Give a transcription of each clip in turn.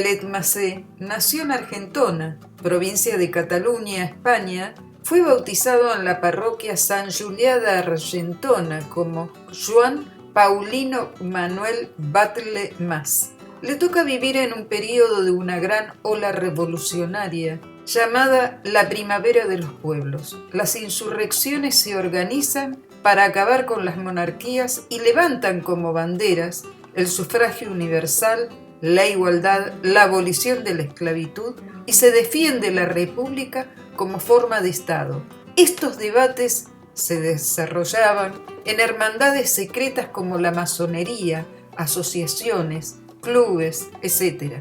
Vialet Macé nació en Argentona, provincia de Cataluña, España. Fue bautizado en la parroquia San Julià d'Argentona como Joan Paulino Manuel Batlle Mas. Le toca vivir en un período de una gran ola revolucionaria llamada la Primavera de los Pueblos. Las insurrecciones se organizan para acabar con las monarquías y levantan como banderas el sufragio universal, la igualdad, la abolición de la esclavitud, y se defiende la república como forma de Estado. Estos debates se desarrollaban en hermandades secretas como la masonería, asociaciones, clubes, etc.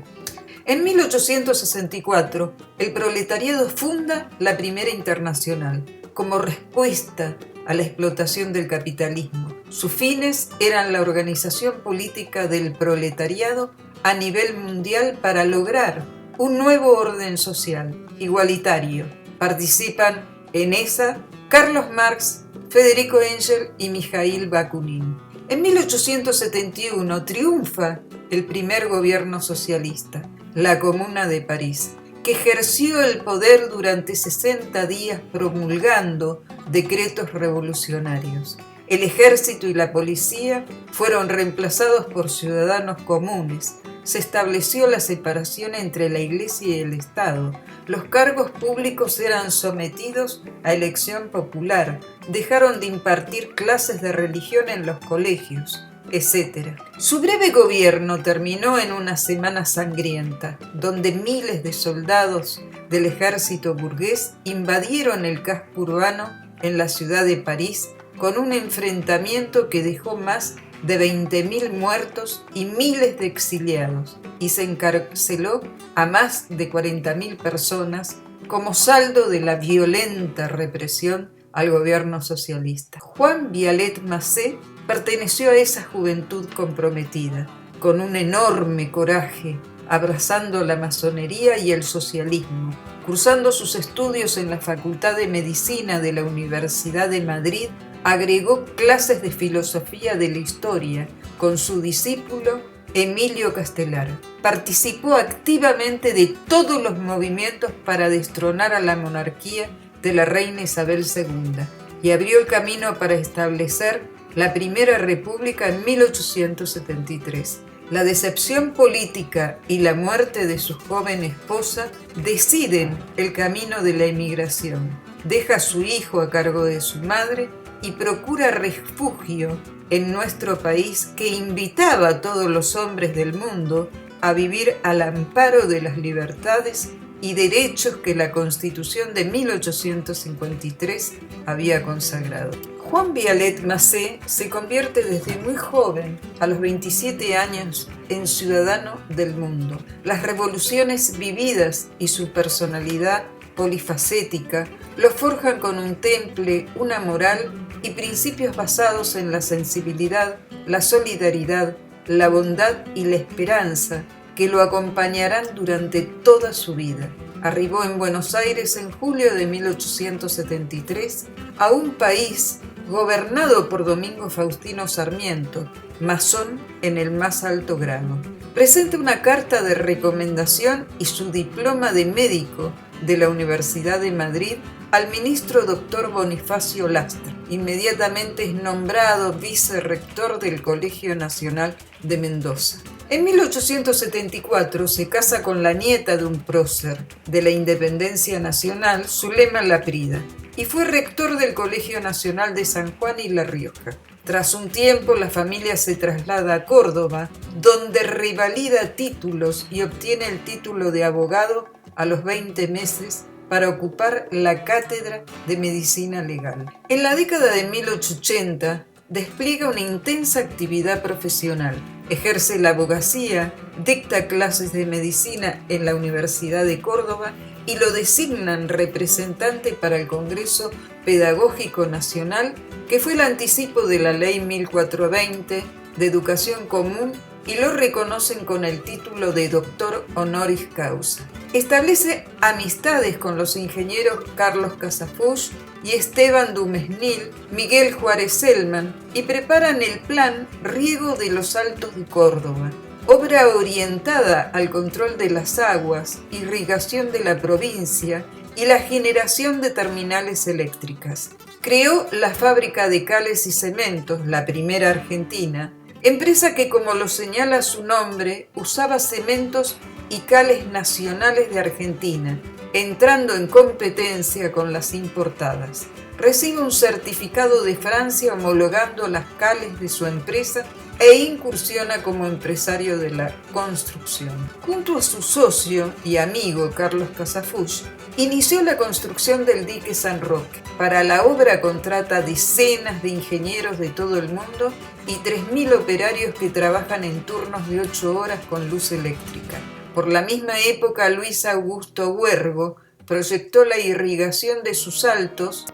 En 1864, el proletariado funda la Primera Internacional como respuesta a la explotación del capitalismo. Sus fines eran la organización política del proletariado a nivel mundial para lograr un nuevo orden social, igualitario. Participan en esa Carlos Marx, Federico Engels y Mijaíl Bakunin. En 1871 triunfa el primer gobierno socialista, la Comuna de París, que ejerció el poder durante 60 días promulgando decretos revolucionarios. El ejército y la policía fueron reemplazados por ciudadanos comunes. Se estableció la separación entre la Iglesia y el Estado. Los cargos públicos eran sometidos a elección popular. Dejaron de impartir clases de religión en los colegios, etc. Su breve gobierno terminó en una semana sangrienta, donde miles de soldados del ejército burgués invadieron el casco urbano en la ciudad de París con un enfrentamiento que dejó más de 20.000 muertos y miles de exiliados, y se encarceló a más de 40.000 personas como saldo de la violenta represión al gobierno socialista. Juan Vialet Macé perteneció a esa juventud comprometida, con un enorme coraje, abrazando la masonería y el socialismo. Cursando sus estudios en la Facultad de Medicina de la Universidad de Madrid, agregó clases de filosofía de la historia con su discípulo Emilio Castelar. Participó activamente de todos los movimientos para destronar a la monarquía de la reina Isabel II y abrió el camino para establecer la Primera República en 1873. La decepción política y la muerte de su joven esposa deciden el camino de la emigración. Deja a su hijo a cargo de su madre y procura refugio en nuestro país, que invitaba a todos los hombres del mundo a vivir al amparo de las libertades y derechos que la Constitución de 1853 había consagrado. Juan Vialet Macé se convierte desde muy joven, a los 27 años, en ciudadano del mundo. Las revoluciones vividas y su personalidad polifacética lo forjan con un temple, una moral y principios basados en la sensibilidad, la solidaridad, la bondad y la esperanza, que lo acompañarán durante toda su vida. Arribó en Buenos Aires en julio de 1873 a un país gobernado por Domingo Faustino Sarmiento, masón en el más alto grado. Presenta una carta de recomendación y su diploma de médico de la Universidad de Madrid al ministro doctor Bonifacio Lastra. Inmediatamente es nombrado vicerrector del Colegio Nacional de Mendoza. En 1874 se casa con la nieta de un prócer de la Independencia Nacional, Zulema Laprida, y fue rector del Colegio Nacional de San Juan y La Rioja. Tras un tiempo, la familia se traslada a Córdoba, donde revalida títulos y obtiene el título de abogado a los 20 meses para ocupar la cátedra de Medicina Legal. En la década de 1880 despliega una intensa actividad profesional. Ejerce la abogacía, dicta clases de medicina en la Universidad de Córdoba y lo designan representante para el Congreso Pedagógico Nacional, que fue el anticipo de la Ley 1420 de Educación Común, y lo reconocen con el título de doctor honoris causa. Establece amistades con los ingenieros Carlos Casafusch y Esteban Dumesnil, Miguel Juárez Celman, y preparan el plan Riego de los Altos de Córdoba, obra orientada al control de las aguas, irrigación de la provincia y la generación de terminales eléctricas. Creó la fábrica de cales y cementos, la primera argentina, empresa que, como lo señala su nombre, usaba cementos y cales nacionales de Argentina, entrando en competencia con las importadas. Recibe un certificado de Francia homologando las cales de su empresa e incursiona como empresario de la construcción. Junto a su socio y amigo Carlos Casafuch, inició la construcción del dique San Roque. Para la obra contrata decenas de ingenieros de todo el mundo y 3.000 operarios que trabajan en turnos de 8 horas con luz eléctrica. Por la misma época, Luis Augusto Huergo proyectó la irrigación de sus altos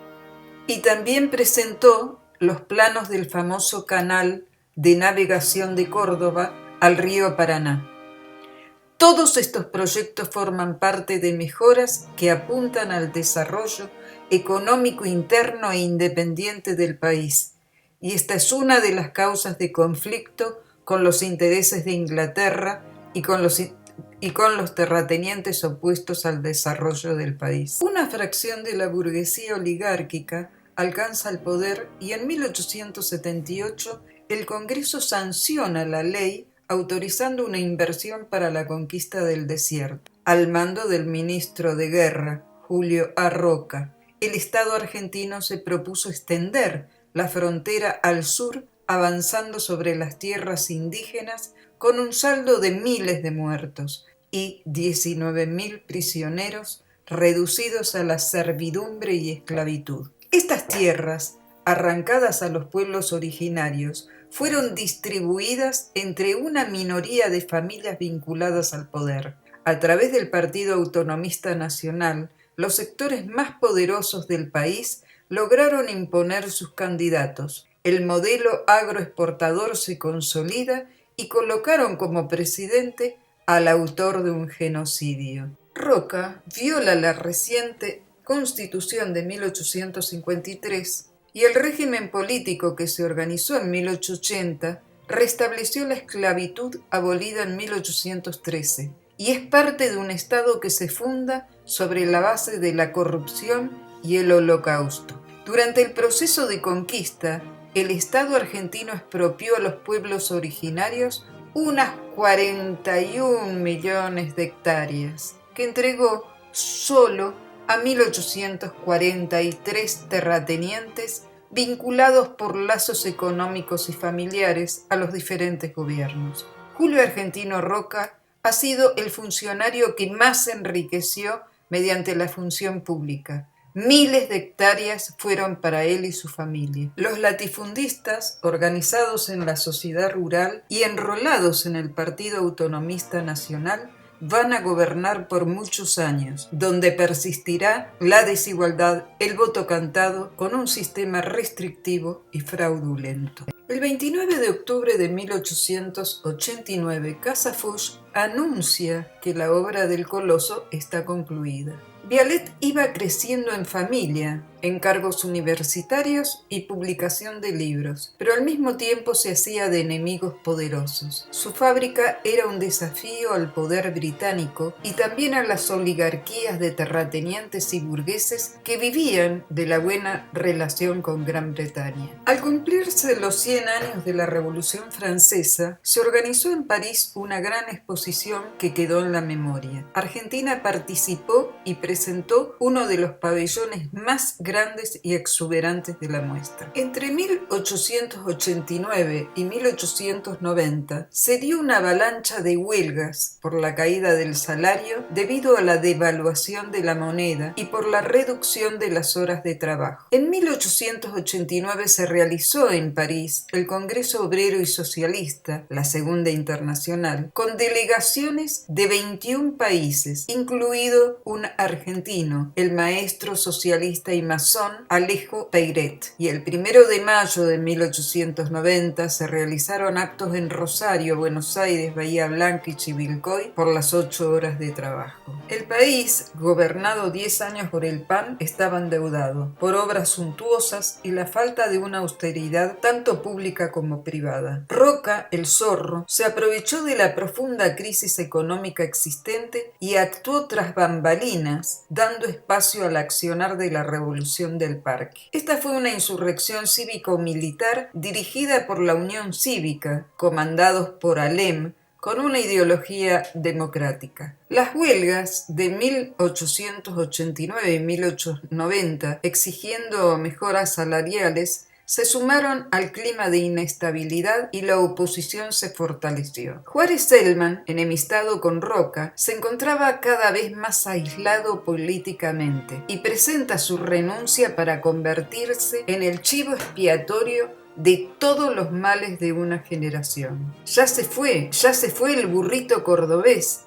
y también presentó los planos del famoso canal de navegación de Córdoba al río Paraná. Todos estos proyectos forman parte de mejoras que apuntan al desarrollo económico interno e independiente del país, y esta es una de las causas de conflicto con los intereses de Inglaterra y con los terratenientes opuestos al desarrollo del país. Una fracción de la burguesía oligárquica alcanza el poder y en 1878 el Congreso sanciona la ley autorizando una inversión para la conquista del desierto. Al mando del ministro de Guerra, Julio A. Roca, el Estado argentino se propuso extender la frontera al sur, avanzando sobre las tierras indígenas con un saldo de miles de muertos y 19.000 prisioneros reducidos a la servidumbre y esclavitud. Estas tierras, arrancadas a los pueblos originarios, fueron distribuidas entre una minoría de familias vinculadas al poder. A través del Partido Autonomista Nacional, los sectores más poderosos del país lograron imponer sus candidatos. El modelo agroexportador se consolida y colocaron como presidente al autor de un genocidio. Roca viola la reciente Constitución de 1853 y el régimen político que se organizó en 1880 restableció la esclavitud abolida en 1813 y es parte de un Estado que se funda sobre la base de la corrupción y el Holocausto. Durante el proceso de conquista, el Estado argentino expropió a los pueblos originarios unas 41 millones de hectáreas, que entregó solo a 1843 terratenientes vinculados por lazos económicos y familiares a los diferentes gobiernos. Julio Argentino Roca ha sido el funcionario que más se enriqueció mediante la función pública. Miles de hectáreas fueron para él y su familia. Los latifundistas, organizados en la sociedad rural y enrolados en el Partido Autonomista Nacional, van a gobernar por muchos años, donde persistirá la desigualdad, el voto cantado, con un sistema restrictivo y fraudulento. El 29 de octubre de 1889, Casafuch anuncia que la obra del Coloso está concluida. Vialet iba creciendo en familia, encargos universitarios y publicación de libros, pero al mismo tiempo se hacía de enemigos poderosos. Su fábrica era un desafío al poder británico y también a las oligarquías de terratenientes y burgueses que vivían de la buena relación con Gran Bretaña. Al cumplirse los 100 años de la Revolución Francesa, se organizó en París una gran exposición que quedó en la memoria. Argentina participó y presentó uno de los pabellones más grandes y exuberantes de la muestra. Entre 1889 y 1890 se dio una avalancha de huelgas por la caída del salario debido a la devaluación de la moneda y por la reducción de las horas de trabajo. En 1889 se realizó en París el Congreso Obrero y Socialista, la Segunda Internacional, con delegaciones de 21 países, incluido un argentino, el maestro socialista y masón Alejo Peiret, y el 1 de mayo de 1890 se realizaron actos en Rosario, Buenos Aires, Bahía Blanca y Chivilcoy por las 8 horas de trabajo. El país, gobernado 10 años por el PAN, estaba endeudado por obras suntuosas y la falta de una austeridad tanto pública como privada. Roca, el Zorro, se aprovechó de la profunda crisis económica existente y actuó tras bambalinas, dando espacio al accionar de la Revolución del Parque. Esta fue una insurrección cívico-militar dirigida por la Unión Cívica, comandados por Alem, con una ideología democrática. Las huelgas de 1889 y 1890, exigiendo mejoras salariales, se sumaron al clima de inestabilidad y la oposición se fortaleció. Juárez Celman, enemistado con Roca, se encontraba cada vez más aislado políticamente y presenta su renuncia para convertirse en el chivo expiatorio de todos los males de una generación. Ya se fue el burrito cordobés.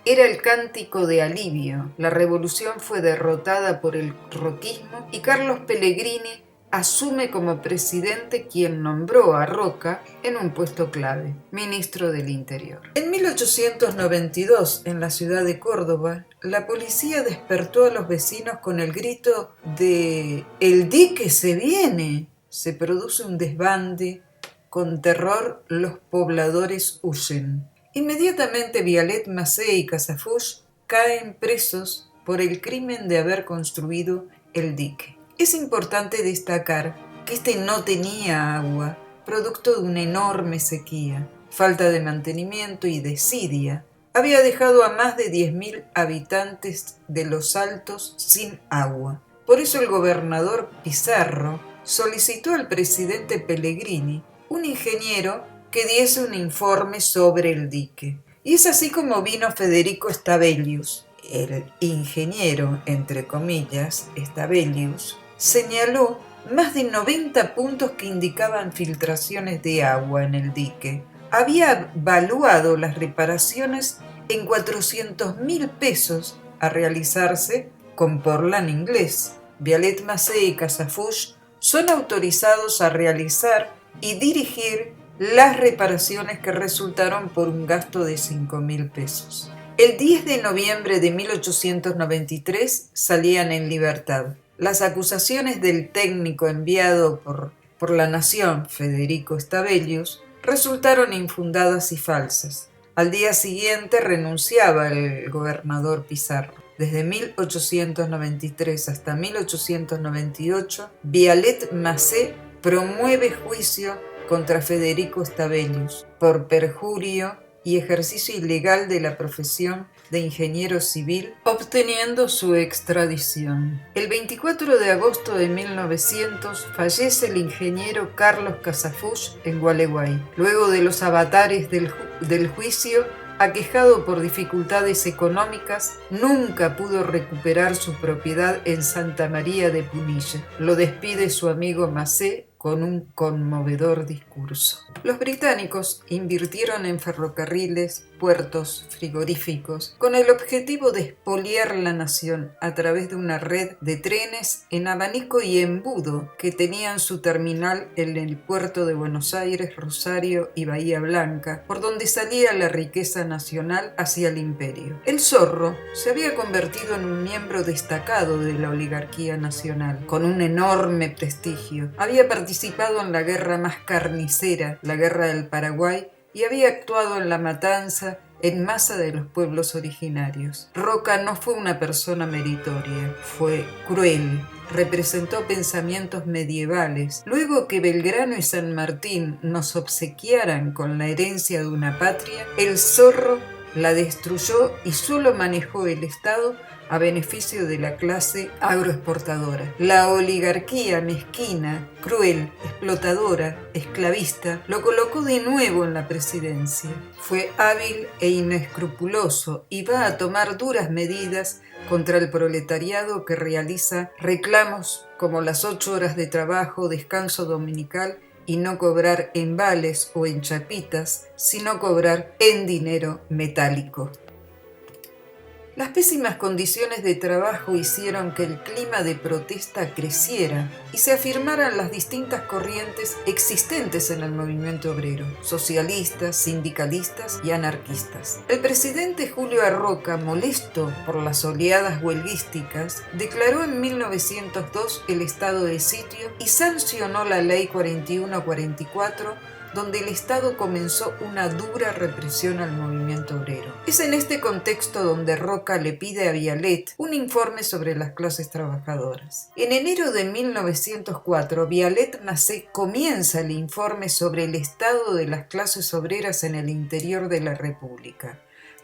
Era el cántico de alivio. La revolución fue derrotada por el roquismo y Carlos Pellegrini asume como presidente, quien nombró a Roca en un puesto clave, ministro del Interior. En 1892, en la ciudad de Córdoba, la policía despertó a los vecinos con el grito de «¡El dique se viene!». Se produce un desbande. Con terror, los pobladores huyen. Inmediatamente Vialet Macé y Casafusch caen presos por el crimen de haber construido el dique. Es importante destacar que este no tenía agua, producto de una enorme sequía, falta de mantenimiento y desidia. Había dejado a más de 10.000 habitantes de los Altos sin agua. Por eso el gobernador Pizarro solicitó al presidente Pellegrini un ingeniero que diese un informe sobre el dique. Y es así como vino Federico Stavelius. El ingeniero, entre comillas, Stavelius, señaló más de 90 puntos que indicaban filtraciones de agua en el dique. Había valuado las reparaciones en 400.000 pesos a realizarse con Portland inglés. Vialet Macé y Casafusch son autorizados a realizar y dirigir las reparaciones que resultaron por un gasto de 5.000 pesos. El 10 de noviembre de 1893 salían en libertad. Las acusaciones del técnico enviado por la Nación, Federico Stavelius, resultaron infundadas y falsas. Al día siguiente renunciaba el gobernador Pizarro. Desde 1893 hasta 1898, Vialet Macé promueve juicio contra Federico Stavelius por perjurio y ejercicio ilegal de la profesión de ingeniero civil, obteniendo su extradición. El 24 de agosto de 1900 fallece el ingeniero Carlos Casafusch en Gualeguay. Luego de los avatares del juicio, aquejado por dificultades económicas, nunca pudo recuperar su propiedad en Santa María de Punilla. Lo despide su amigo Macé con un conmovedor discurso. Los británicos invirtieron en ferrocarriles, puertos, frigoríficos, con el objetivo de expoliar la nación a través de una red de trenes en abanico y embudo que tenían su terminal en el puerto de Buenos Aires, Rosario y Bahía Blanca, por donde salía la riqueza nacional hacia el imperio. El Zorro se había convertido en un miembro destacado de la oligarquía nacional, con un enorme prestigio. Había participado en la guerra más carnicera, la Guerra del Paraguay, y había actuado en la matanza en masa de los pueblos originarios. Roca no fue una persona meritoria, fue cruel, representó pensamientos medievales. Luego que Belgrano y San Martín nos obsequiaran con la herencia de una patria, el Zorro la destruyó y solo manejó el Estado a beneficio de la clase agroexportadora. La oligarquía mezquina, cruel, explotadora, esclavista, lo colocó de nuevo en la presidencia. Fue hábil e inescrupuloso y va a tomar duras medidas contra el proletariado que realiza reclamos como las 8 horas de trabajo, descanso dominical y no cobrar en vales o en chapitas, sino cobrar en dinero metálico. Las pésimas condiciones de trabajo hicieron que el clima de protesta creciera y se afirmaran las distintas corrientes existentes en el movimiento obrero, socialistas, sindicalistas y anarquistas. El presidente Julio Arroca, molesto por las oleadas huelguísticas, declaró en 1902 el estado de sitio y sancionó la Ley 4144, donde el Estado comenzó una dura represión al movimiento obrero. Es en este contexto donde Roca le pide a Vialet un informe sobre las clases trabajadoras. En enero de 1904, Vialet-Macé comienza el informe sobre el estado de las clases obreras en el interior de la República.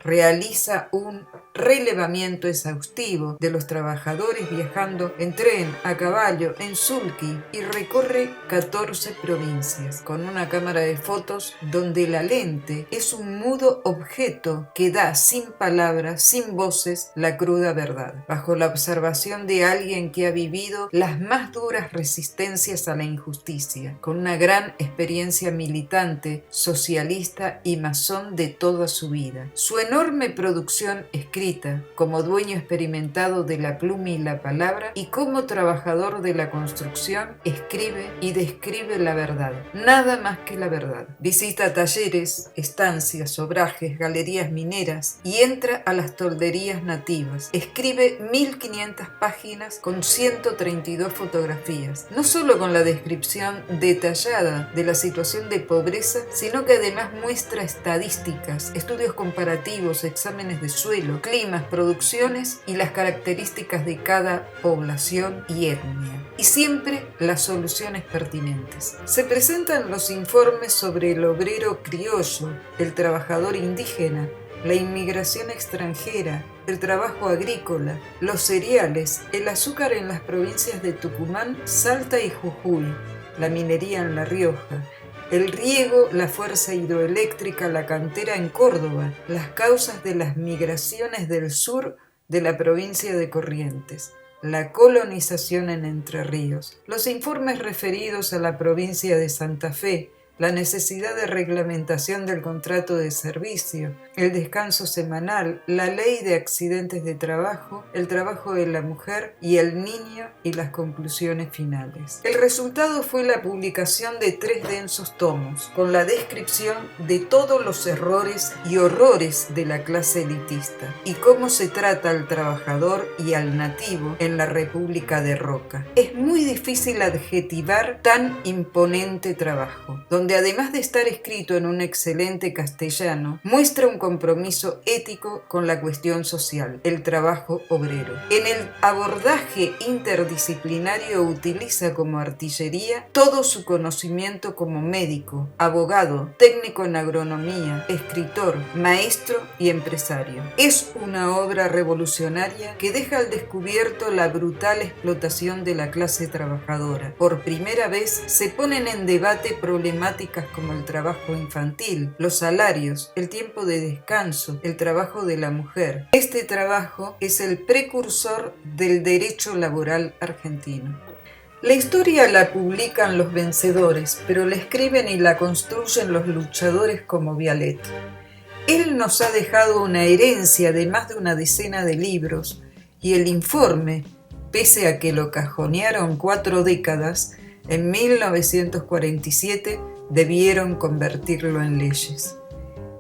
Realiza un relevamiento exhaustivo de los trabajadores viajando en tren, a caballo, en sulky y recorre 14 provincias con una cámara de fotos donde la lente es un mudo objeto que da sin palabras, sin voces, la cruda verdad, bajo la observación de alguien que ha vivido las más duras resistencias a la injusticia, con una gran experiencia militante, socialista y masón de toda su vida. Su enorme producción escrita, como dueño experimentado de la pluma y la palabra, y como trabajador de la construcción, escribe y describe la verdad, nada más que la verdad. Visita talleres, estancias, obrajes, galerías mineras y entra a las tolderías nativas. Escribe 1500 páginas con 132 fotografías, no solo con la descripción detallada de la situación de pobreza, sino que además muestra estadísticas, estudios comparativos, exámenes de suelo, climas, producciones y las características de cada población y etnia. Y siempre las soluciones pertinentes. Se presentan los informes sobre el obrero criollo, el trabajador indígena, la inmigración extranjera, el trabajo agrícola, los cereales, el azúcar en las provincias de Tucumán, Salta y Jujuy, la minería en La Rioja, el riego, la fuerza hidroeléctrica, la cantera en Córdoba, las causas de las migraciones del sur de la provincia de Corrientes, la colonización en Entre Ríos, los informes referidos a la provincia de Santa Fe, la necesidad de reglamentación del contrato de servicio, el descanso semanal, la ley de accidentes de trabajo, el trabajo de la mujer y el niño y las conclusiones finales. El resultado fue la publicación de 3 densos tomos, con la descripción de todos los errores y horrores de la clase elitista y cómo se trata al trabajador y al nativo en la República de Roca. Es muy difícil adjetivar tan imponente trabajo, donde además de estar escrito en un excelente castellano, muestra un compromiso ético con la cuestión social, el trabajo obrero. En el abordaje interdisciplinario utiliza como artillería todo su conocimiento como médico, abogado, técnico en agronomía, escritor, maestro y empresario. Es una obra revolucionaria que deja al descubierto la brutal explotación de la clase trabajadora. Por primera vez se ponen en debate problemáticas como el trabajo infantil, los salarios, el tiempo de descanso, el trabajo de la mujer. Este trabajo es el precursor del derecho laboral argentino. La historia la publican los vencedores, pero la escriben y la construyen los luchadores como Vialet. Él nos ha dejado una herencia de más de una decena de libros y el informe, pese a que lo cajonearon 4 décadas, en 1947 debieron convertirlo en leyes.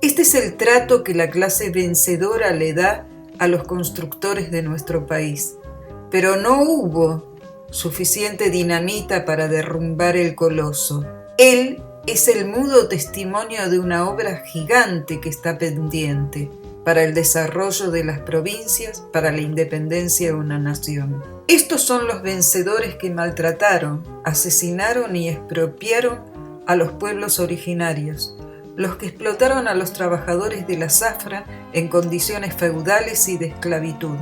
Este es el trato que la clase vencedora le da a los constructores de nuestro país. Pero no hubo suficiente dinamita para derrumbar el coloso. Él es el mudo testimonio de una obra gigante que está pendiente para el desarrollo de las provincias, para la independencia de una nación. Estos son los vencedores que maltrataron, asesinaron y expropiaron a los pueblos originarios, los que explotaron a los trabajadores de la zafra en condiciones feudales y de esclavitud.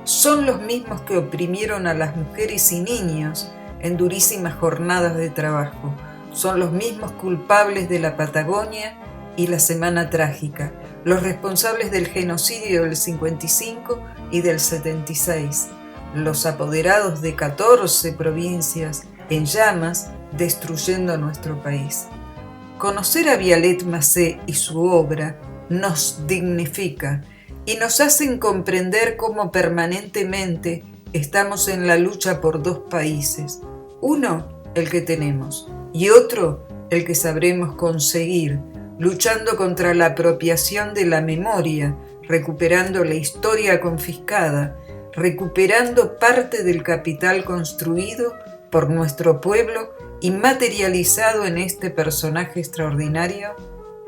Son los mismos que oprimieron a las mujeres y niños en durísimas jornadas de trabajo. Son los mismos culpables de la Patagonia y la Semana Trágica, los responsables del genocidio del 55 y del 76, los apoderados de 14 provincias en llamas, destruyendo nuestro país. Conocer a Vialet-Macé y su obra nos dignifica y nos hacen comprender cómo permanentemente estamos en la lucha por dos países. Uno, el que tenemos, y otro, el que sabremos conseguir, luchando contra la apropiación de la memoria, recuperando la historia confiscada, recuperando parte del capital construido por nuestro pueblo y materializado en este personaje extraordinario,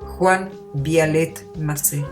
Juan Vialet Macé.